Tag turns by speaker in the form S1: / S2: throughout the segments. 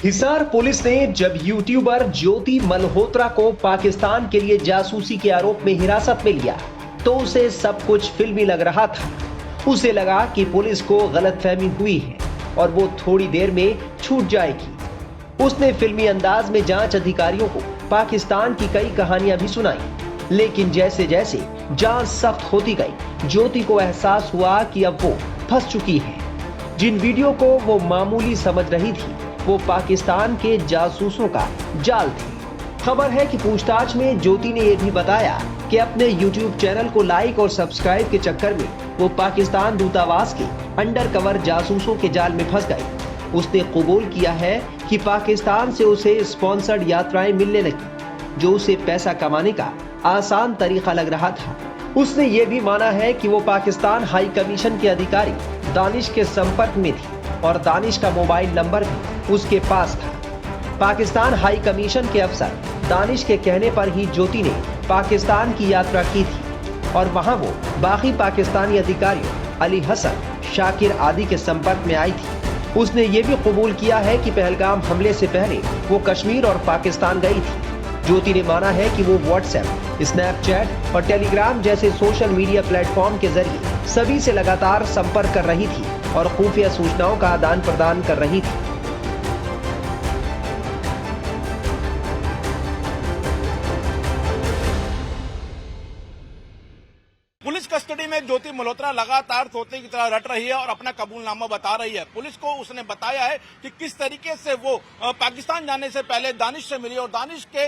S1: Hisar police ने जब YouTuber ज्योति मल्होत्रा को पाकिस्तान के लिए जासूसी के आरोप में हिरासत में लिया तो उसे सब कुछ फिल्मी लग रहा था। उसे लगा कि पुलिस को गलतफहमी हुई है और वो थोड़ी देर में छूट जाएगी। उसने फिल्मी अंदाज में जांच अधिकारियों को पाकिस्तान की कई कहानियां भी सुनाई, लेकिन जैसे जैसे जांच सख्त होती गई, ज्योति को एहसास हुआ कि अब वो फंस चुकी है। जिन वीडियो को वो मामूली समझ रही थी, वो पाकिस्तान के जासूसों का जाल थे। खबर है कि पूछताछ में ज्योति ने यह भी बताया कि अपने YouTube चैनल को लाइक और सब्सक्राइब के चक्कर में वो पाकिस्तान दूतावास के अंडरकवर जासूसों के जाल में फंस गई। उसने कबूल किया है कि पाकिस्तान से उसे स्पॉन्सर्ड यात्राएं मिलने लगी, जो उसे पैसा कमाने का आसान तरीका लग रहा था। उसने ये भी माना है कि वो पाकिस्तान हाई कमीशन के अधिकारी दानिश के संपर्क में थी और दानिश का मोबाइल नंबर भी उसके पास था। पाकिस्तान हाई कमीशन के अफसर दानिश के कहने पर ही ज्योति ने पाकिस्तान की यात्रा की थी और वहां वो बाकी पाकिस्तानी अधिकारियों अली हसन, शाकिर आदि के संपर्क में आई थी। उसने ये भी कबूल किया है कि पहलगाम हमले से पहले वो कश्मीर और पाकिस्तान गई थी। ज्योति ने माना है कि वो व्हाट्सएप, स्नैपचैट और टेलीग्राम जैसे सोशल मीडिया प्लेटफॉर्म के जरिए सभी से लगातार संपर्क कर रही थी और खुफिया सूचनाओं का आदान प्रदान कर रही थी।
S2: पुलिस कस्टडी में ज्योति मल्होत्रा लगातार तोते की तरह रट रही है और अपना कबूलनामा बता रही है। पुलिस को उसने बताया है कि किस तरीके से वो पाकिस्तान जाने से पहले दानिश से मिली और दानिश के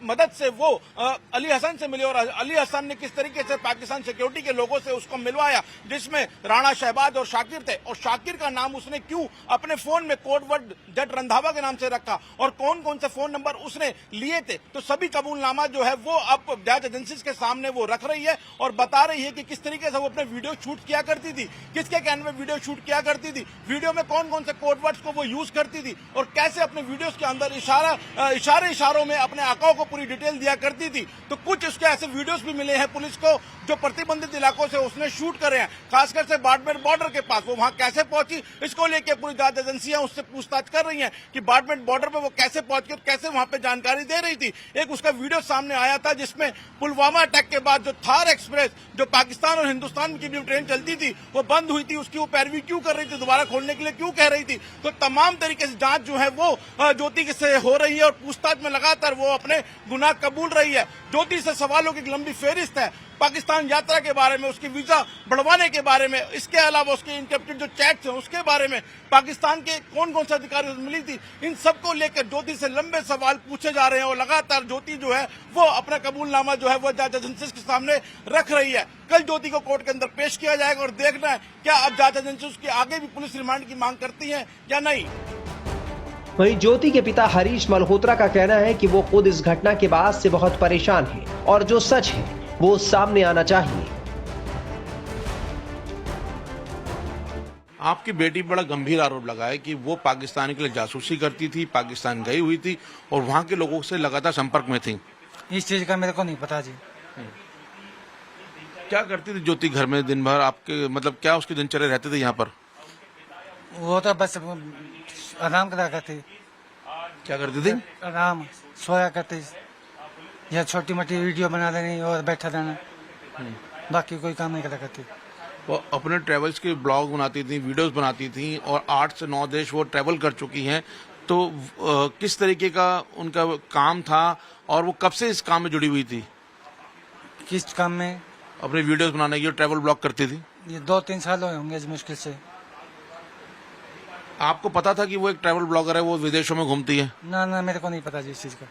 S2: मदद से वो अली हसन से मिली और अली हसन ने किस तरीके से पाकिस्तान सिक्योरिटी के लोगों से उसको मिलवाया, जिसमें राणा शहबाज और शाकिर थे। और शाकिर का नाम उसने क्यों अपने फोन में कोड वर्ड जट रंधावा के नाम से रखा और कौन कौन से फोन नंबर उसने लिए थे, तो सभी कबूलनामा जो है वो अब जांच एजेंसीज के सामने वो रख रही है और बता रही है कि किस तरीके से वो अपने वीडियो शूट किया करती थी, किसके कहने में वीडियो शूट किया करती थी, वीडियो में कौन कौन से कोड वर्ड्स को वो यूज करती थी और कैसे अपने वीडियोस के अंदर इशारों में अपने आकाओं को पूरी डिटेल दिया करती थी। तो कुछ उसके ऐसे वीडियोस भी मिले हैं पुलिस को जो प्रतिबंधित इलाकों से उसने शूट करे हैं, खासकर से बाड़मेर बॉर्डर के पास। वो वहां कैसे पहुंची, इसको लेकर पूरी जांच एजेंसियां उससे पूछताछ कर रही हैं कि बाड़मेर बॉर्डर पर वो कैसे पहुंच कर कैसे वहां पे जानकारी दे रही थी। एक उसका वीडियो सामने आया था जिसमें पुलवामा अटैक के बाद जो थार एक्सप्रेस जो पाकिस्तान और हिंदुस्तान की जो ट्रेन चलती थी वो बंद हुई थी, उसकी वो पैरवी क्यों कर रही थी, दोबारा खोलने के लिए क्यों कह रही थी। तो तमाम तरीके से जांच जो है वो ज्योति से हो रही है और पूछताछ में लगातार वो अपने गुनाह कबूल रही है। ज्योति से सवालों की एक लंबी फेरिस्त है, पाकिस्तान यात्रा के बारे में, उसकी वीजा बढ़वाने के बारे में, इसके अलावा उसके इनक्रिप्टेड जो चैट्स हैं उसके बारे में, पाकिस्तान के कौन कौन से अधिकारी मिली थी, इन सबको लेकर ज्योति से लंबे सवाल पूछे जा रहे हैं और लगातार ज्योति जो है वो अपना कबूलनामा जो है वो जांच एजेंसी के सामने रख रही है। कल ज्योति को कोर्ट के अंदर पेश किया जाएगा और देखना है क्या अब जांच एजेंसी उसके आगे भी पुलिस रिमांड की मांग करती है या नहीं।
S1: वहीं ज्योति के पिता हरीश मल्होत्रा का कहना है कि वो खुद इस घटना के बाद से बहुत परेशान है और जो सच है वो सामने आना चाहिए।
S3: आपकी बेटी बड़ा गंभीर आरोप लगा है कि वो पाकिस्तान के लिए जासूसी करती थी, पाकिस्तान गई हुई थी और वहां के लोगों से लगातार संपर्क में थी।
S4: इस चीज का मेरे को नहीं पता जी।
S3: क्या करती थी ज्योति घर में दिन भर, आपके मतलब क्या उसकी दिनचर्या रहती थी यहाँ पर?
S4: वो तो बस आराम करा करती।
S3: क्या करती थी?
S4: आराम, सोया करती या छोटी मोटी वीडियो बना लेनी और बैठा रहना, बाकी कोई काम नहीं करा करती।
S3: वो अपने ट्रेवल्स के ब्लॉग बनाती थी, वीडियोस बनाती थी और 8 से 9 देश वो ट्रेवल कर चुकी हैं। तो किस तरीके का उनका काम था और वो कब से इस काम में जुड़ी हुई थी?
S4: किस काम में?
S3: अपने वीडियोस बनाने की, ट्रेवल ब्लॉग करती थी।
S4: ये 2-3 साल हुए होंगे मुश्किल से।
S3: आपको पता था कि वो एक ट्रैवल ब्लॉगर है, वो विदेशों में घूमती है?
S4: ना मेरे को नहीं पता जी इस चीज का।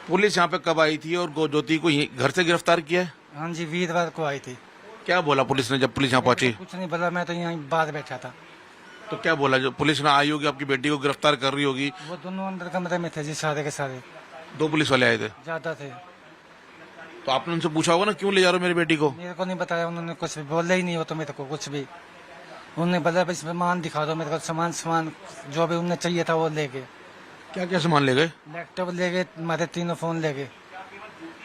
S3: पुलिस यहाँ पे कब आई थी और ज्योति को घर से गिरफ्तार किया है?
S4: हाँ जी, वीरवार को आई थी।
S3: क्या बोला पुलिस ने जब पुलिस यहाँ पहुंची?
S4: कुछ नहीं बोला, मैं तो यहाँ बाहर बैठा था।
S3: तो क्या बोला जब पुलिस ने आई होगी, आपकी बेटी को गिरफ्तार कर रही होगी?
S4: वो दोनों अंदर कमरे में थे जी, सारे के सारे।
S3: 2 पुलिस वाले आए थे?
S4: ज्यादा थे।
S3: तो आपने उनसे पूछा होगा ना क्यों ले जा रहे हो मेरी बेटी को?
S4: मेरे को नहीं बताया उन्होंने, कुछ भी बोला ही नहीं हो तो मेरे को कुछ भी। उन्होंने बोला बस सामान दिखा दो मेरे को, सामान जो भी उन्हें चाहिए था वो ले गए।
S3: क्या क्या सामान ले गए?
S4: लैपटॉप ले गए, हमारे 3 फोन ले गए।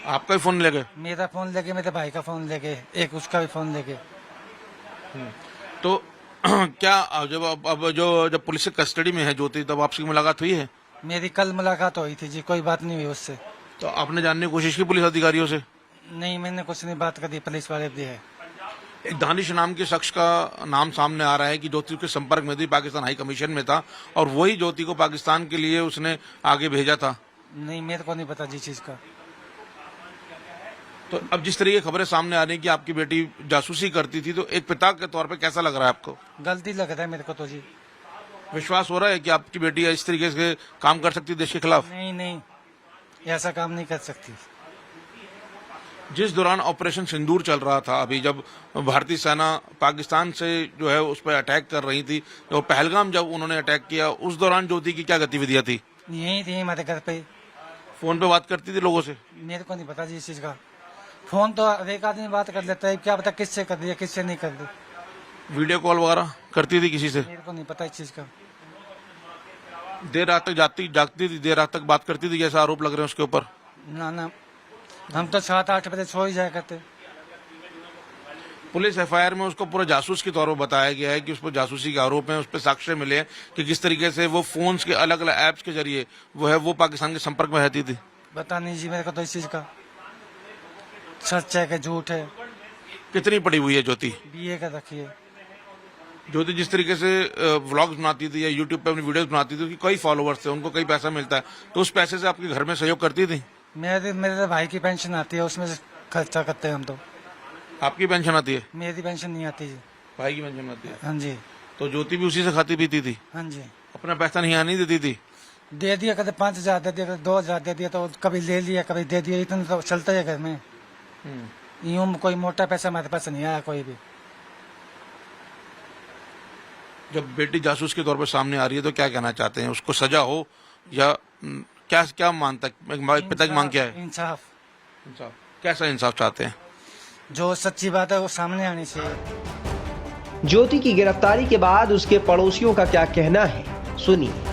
S3: आपका भी फोन ले गए?
S4: मेरा फोन ले गए, मेरे भाई का फोन ले गए, एक उसका भी फोन ले गए।
S3: तो क्या जब पुलिस की कस्टडी में है ज्योति, तब आपसी मुलाकात हुई है?
S4: मेरी कल मुलाकात हुई थी जी, कोई बात नहीं हुई उससे।
S3: तो आपने जानने की कोशिश की पुलिस अधिकारियों से?
S4: नहीं, मैंने कुछ नहीं बात करी, पुलिस वाले भी है।
S3: एक दानिश नाम के शख्स का नाम सामने आ रहा है कि ज्योति के संपर्क में थी, पाकिस्तान हाई कमीशन में था और वही ज्योति को पाकिस्तान के लिए उसने आगे भेजा था।
S4: नहीं, मेरे को नहीं पता जी चीज का।
S3: तो अब जिस तरीके की खबरें सामने आ रही हैं कि आपकी बेटी जासूसी करती थी, तो एक पिता के तौर पे कैसा लग रहा है आपको?
S4: गलती लग रहा है मेरे को तो जी।
S3: विश्वास हो रहा है कि आपकी बेटी इस तरीके से काम कर सकती है देश के खिलाफ?
S4: नहीं नहीं, ऐसा काम नहीं कर सकती।
S3: जिस दौरान ऑपरेशन सिंदूर चल रहा था, अभी जब भारतीय सेना पाकिस्तान से जो है उस पर अटैक कर रही थी, तो पहलगाम जब उन्होंने अटैक किया, उस दौरान ज्योति की क्या गतिविधियां थी?
S4: यही थी हमारे घर पे।
S3: फोन पे बात करती थी लोगों से?
S4: मेरे को नहीं पता जी इस चीज का। फोन तो हर एक आदमी बात कर लेता है, क्या पता किससे कर दिया किससे नहीं कर दी।
S3: वीडियो कॉल वगैरह करती थी किसी से?
S4: मेरे को नहीं पता इस चीज का।
S3: देर रात तक जागती थी, देर रात तक बात करती थी, जैसा आरोप लग रहे हैं उसके ऊपर?
S4: ना ना, हम तो 7-8 बजे सो ही जाया करते।
S3: पुलिस एफआईआर में उसको पूरा जासूस के तौर पर बताया गया है कि उस पर जासूसी के आरोप हैं, उस पर साक्ष्य मिले हैं कि किस तरीके से वो फोन्स के अलग अलग ऐप्स के जरिए वो पाकिस्तान के संपर्क में रहती थी।
S4: पता नहीं जी मेरे को तो इस चीज का, सच है कि झूठ है।
S3: कितनी पड़ी हुई है ज्योति?
S4: बीए का रखिए।
S3: ज्योति जिस तरीके से व्लॉग्स बनाती थी या यूट्यूब पे अपनी वीडियोस बनाती थी, उसकी कई फॉलोवर्स थे, उनको कई पैसा मिलता है, तो उस पैसे से आपके घर में सहयोग करती थी?
S4: मेरे भाई की पेंशन आती है, उसमें से खर्चा करते हैं हम तो।
S3: आपकी पेंशन आती है?
S4: मेरी पेंशन नहीं आती जी।
S3: भाई की पेंशन आती है?
S4: हाँ जी।
S3: तो ज्योति भी उसी से खाती पीती थी?
S4: हाँ जी।
S3: अपना पैसा नहीं आने देती थी?
S4: दे दिया, कभी 5,000 दे दिया, कभी 2,000 दे दिया, तो कभी ले लिया कभी दे दिया, इतना तो चलता है घर में। यूं कोई मोटा पैसा हमारे पास नहीं आया कोई भी।
S3: जब बेटी जासूस के तौर पर सामने आ रही है तो क्या कहना चाहते हैं? उसको सजा हो या क्या क्या मानता है पिता की मांग क्या है?
S4: इंसाफ।
S3: कैसा इंसाफ चाहते हैं?
S4: जो सच्ची बात है वो सामने आनी चाहिए।
S1: ज्योति की गिरफ्तारी के बाद उसके पड़ोसियों का क्या कहना है, सुनिए।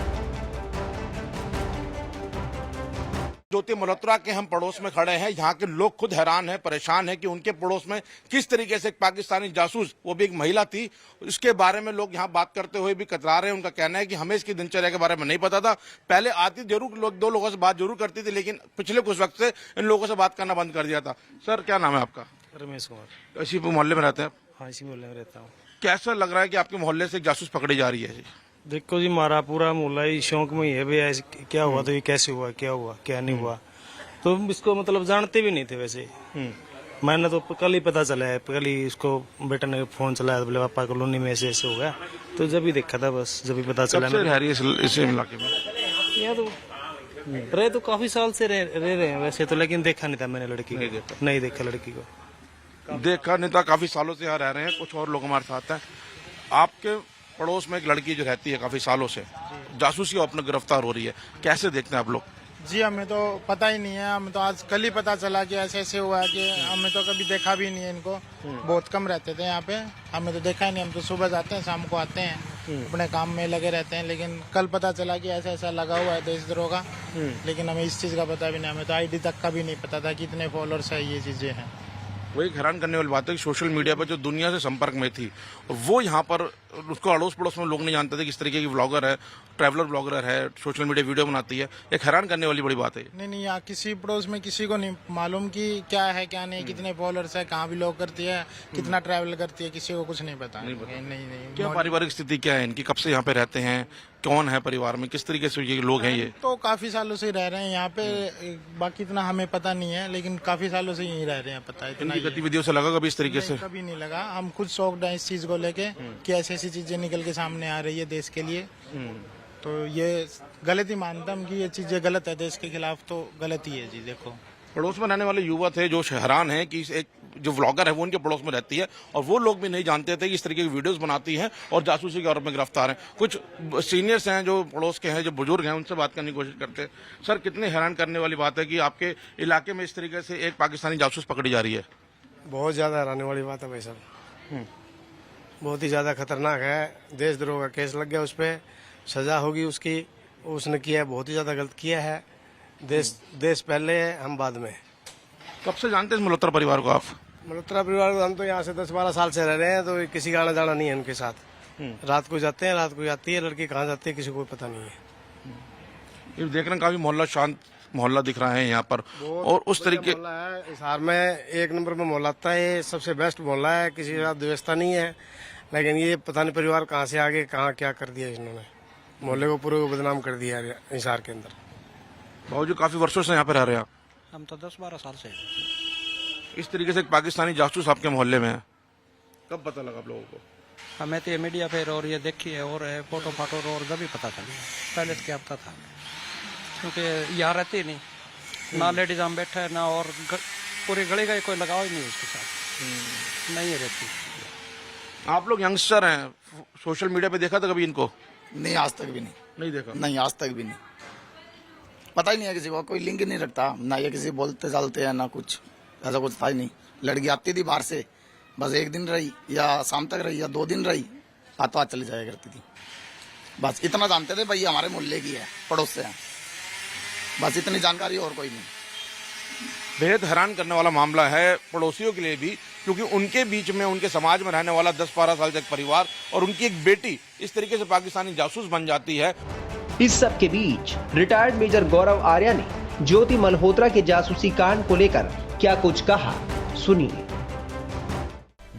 S2: ज्योति मल्होत्रा के हम पड़ोस में खड़े हैं। यहाँ के लोग खुद हैरान हैं, परेशान हैं कि उनके पड़ोस में किस तरीके से एक पाकिस्तानी जासूस, वो भी एक महिला थी, इसके बारे में लोग यहाँ बात करते हुए भी कतरा रहे हैं। उनका कहना है कि हमें इसकी दिनचर्या के बारे में नहीं पता था। पहले आती जरूर, लोग 2 लोगों से बात जरूर करती थी, लेकिन पिछले कुछ वक्त से इन लोगों से बात करना बंद कर दिया था। सर, क्या नाम है आपका?
S5: रमेश कुमार।
S2: इसी मोहल्ले में रहते हैं?
S5: हाँ, इसी मोहल्ले में रहता हूँ।
S2: कैसा लग रहा है कि आपके मोहल्ले से एक जासूस पकड़ी जा रही है?
S5: देखो जी, हमारा पूरा मोहल्ला ही शौक में ही है, भाई ऐसे क्या हुआ तो ये कैसे हुआ, क्या हुआ क्या नहीं हुआ, तो इसको मतलब जानते भी नहीं थे वैसे। मैंने तो कल ही पता चला है, कल ही इसको बेटा ने फोन चलाया, बोले पापा कॉलोनी में ऐसे ऐसे हो गया, तो जब ही देखा था, बस जब ही पता चला।
S2: रह रही है इस इलाके में?
S5: यहाँ तो रहे तो काफी साल से रह रहे हैं वैसे तो, लेकिन देखा नहीं था मैंने लड़की को, नहीं देखा लड़की को,
S2: देखा नहीं था। काफी सालों से यहाँ रह रहे हैं। कुछ और लोग हमारे साथ हैं। आपके पड़ोस में एक लड़की जो रहती है काफी सालों से, जासूसी अपने गिरफ्तार हो रही है, कैसे देखते हैं आप लोग?
S6: जी हमें तो पता ही नहीं है, हमें तो आज कल ही पता चला कि ऐसे ऐसे हुआ है, कि हमें तो कभी देखा भी नहीं है इनको। बहुत कम रहते थे यहाँ पे, हमें तो देखा ही नहीं। हम तो सुबह जाते हैं, शाम को आते हैं, अपने काम में लगे रहते हैं। लेकिन कल पता चला कि ऐसा ऐसा लगा हुआ है देशद्रोह का, लेकिन हमें इस चीज का पता भी नहीं। हमें तो आईडी तक का भी नहीं पता था कि इतने फॉलोअर्स है, ये चीजें हैं।
S2: वही हैरान करने वाली बात है कि सोशल मीडिया पर जो दुनिया से संपर्क में थी, वो यहाँ पर उसको अड़ोस पड़ोस में लोग नहीं जानते थे किस तरीके की व्लॉगर है, ट्रैवलर ब्लॉगर है, सोशल मीडिया वीडियो बनाती है। एक हैरान करने वाली बड़ी बात है।
S6: नहीं, यहाँ किसी पड़ोस में किसी को नहीं मालूम कि क्या है क्या नहीं, कितने फॉलोअर्स है, कहाँ बिलोंग करती है, कितना ट्रैवल करती है, किसी को कुछ नहीं पता। नहीं।
S2: क्या पारिवारिक स्थिति क्या है इनकी? कब से यहाँ पे रहते हैं? कौन है परिवार में? किस तरीके से ये लोग हैं? ये
S6: तो काफी सालों से रह रहे हैं यहाँ पे, बाकी इतना हमें पता नहीं है, लेकिन काफी सालों से यहीं रह रहे हैं। पता है इतना
S2: इनकी गतिविधियों से लगा कभी इस तरीके से?
S6: कभी नहीं लगा। हम खुद शौक है इस चीज को लेके कि ऐसी ऐसी चीजें निकल के सामने आ रही है देश के लिए, तो ये गलत ही मानता हूँ कि ये चीजें गलत है, देश के खिलाफ तो गलत ही है जी। देखो,
S2: पड़ोस में रहने वाले युवा थे जो हैरान है कि एक जो व्लॉगर है वो उनके पड़ोस में रहती है, और वो लोग भी नहीं जानते थे कि इस तरीके की वीडियोस बनाती हैं और जासूसी के आरोप में गिरफ्तार हैं। कुछ सीनियर्स हैं जो पड़ोस के हैं, जो बुजुर्ग हैं, उनसे बात करने की कोशिश करते हैं। सर, कितने हैरान करने वाली बात है कि आपके इलाके में इस तरीके से एक पाकिस्तानी जासूस पकड़ी जा रही है?
S7: बहुत ज्यादा हैरानी वाली बात है भाई साहब, बहुत ही ज्यादा खतरनाक है। देशद्रोह का केस लग गया, उस पर सजा होगी उसकी। उसने किया है, बहुत ही ज्यादा गलत किया है। देश पहले है, हम बाद में।
S2: कब से जानते हैं मल्होत्रा परिवार को आप?
S7: मल्होत्रा परिवार को हम तो यहाँ से 10-12 साल से रह रहे हैं, तो किसी का आना जाना नहीं है उनके साथ। रात को जाते हैं, रात को जाती है लड़की, कहाँ जाती है किसी को पता नहीं है।
S3: ये देखना काफी मोहल्ला शांत मोहल्ला दिख रहा है यहाँ पर, और उस तरीके
S7: मोहल्ला है हिसार में, एक नंबर में मोहल्ला आता है, ये सबसे बेस्ट मोहल्ला है, किसी के साथ व्यवस्था नहीं है। लेकिन ये पता नहीं परिवार कहाँ से आगे कहाँ क्या कर दिया इन्होंने, मोहल्ले को पूरे को बदनाम कर दिया हिसार के अंदर।
S3: बाबूजी काफी वर्षों से यहाँ पे रह रहे हैं आप?
S8: हम तो 10-12 साल से।
S3: इस तरीके से एक पाकिस्तानी जासूस आपके मोहल्ले में है, कब पता लगा आप लोगों को?
S8: हमें तो ये मीडिया पे और ये देखी है और फोटो फाटो और जब भी पता चला, पहले से क्या पता था, क्योंकि यहाँ रहती नहीं ना, लेडीज हम बैठा है ना, और पूरी गली का कोई लगाव ही नहीं उसके साथ, नहीं रहती।
S3: आप लोग यंगस्टर हैं, सोशल मीडिया पे देखा था कभी इनको?
S9: नहीं, आज तक भी
S3: नहीं देखा।
S9: नहीं, आज तक भी नहीं, पता ही नहीं है किसी को, कोई लिंक नहीं रखता ना, ये किसी बोलते चालते हैं ना कुछ, ऐसा कुछ था ही नहीं। लड़की आती थी बाहर से, बस एक दिन रही या शाम तक रही या 2 दिन रही, हाथों हाथ चली जाया करती थी, बस इतना जानते थे भाई हमारे मोहल्ले की है, पड़ोस से है, बस इतनी जानकारी और कोई नहीं।
S3: बेहद हैरान करने वाला मामला है पड़ोसियों के लिए भी, क्योंकि उनके बीच में, उनके समाज में रहने वाला 10-12 साल का एक परिवार और उनकी एक बेटी इस तरीके से पाकिस्तानी जासूस बन जाती है।
S1: इस सब के बीच रिटायर्ड मेजर गौरव आर्या ने ज्योति मल्होत्रा के जासूसी कांड को लेकर क्या कुछ कहा, सुनिए।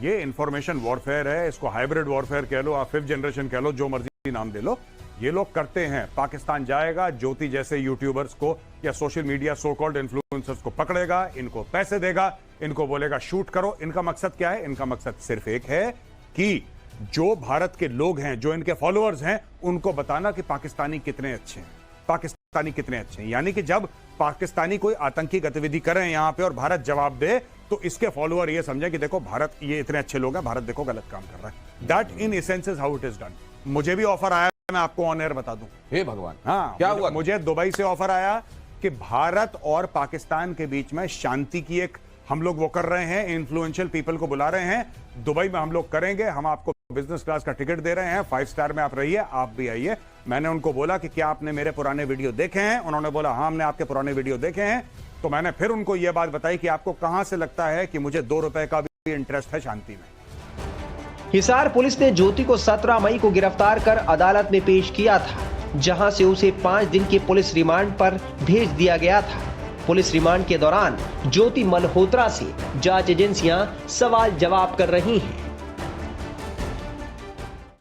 S10: ये इंफॉर्मेशन वॉरफेयर है, इसको हाइब्रिड वॉरफेयर कह लो, आप 5th जनरेशन कह लो, जो मर्जी नाम दे लो, ये लोग करते हैं। पाकिस्तान जाएगा, ज्योति जैसे यूट्यूबर्स को या social media so called influencers को पकड़ेगा, इनको पैसे देगा, इनको बोलेगा शूट करो। इनका मकसद क्या है? इनका मकसद सिर्फ एक है कि जो भारत के लोग हैं, जो इनके फॉलोअर्स हैं, उनको बताना कि पाकिस्तानी कितने अच्छे हैं, पाकिस्तानी कितने अच्छे हैं। यानी कि जब पाकिस्तानी कोई आतंकी गतिविधि कर रहे हैं यहां पे और भारत जवाब दे, तो इसके फॉलोअर ये समझे कि देखो भारत, ये इतने अच्छे लोग हैं, भारत देखो गलत काम कर रहा है। That in essence is how it is done. मुझे भी ऑफर आया, मैं आपको ऑन एयर बता दूं।
S11: हे भगवान,
S10: हाँ,
S11: क्या हुआ?
S10: मुझे दुबई से ऑफर आया कि भारत और पाकिस्तान के बीच में शांति की एक हम लोग वो कर रहे हैं, इन्फ्लुएंशियल पीपल को बुला रहे हैं, दुबई में हम लोग करेंगे, हम आपको बिजनेस क्लास का टिकट दे रहे हैं, 5 स्टार में आप रहिए, आप भी आइए। मैंने उनको बोला कि क्या आपने मेरे पुराने वीडियो देखे हैं? उन्होंने बोला हाँ, हमने आपके पुराने वीडियो देखे हैं। तो मैंने फिर उनको यह बात बताई कि आपको कहां से लगता है कि मुझे 2 रुपए का भी इंटरेस्ट है शांति में।
S1: हिसार पुलिस ने ज्योति को 17 मई को गिरफ्तार कर अदालत में पेश किया था, जहां से उसे 5 दिन के पुलिस रिमांड पर भेज दिया गया था। पुलिस रिमांड के दौरान ज्योति मल्होत्रा से जांच एजेंसियां सवाल जवाब कर रही हैं।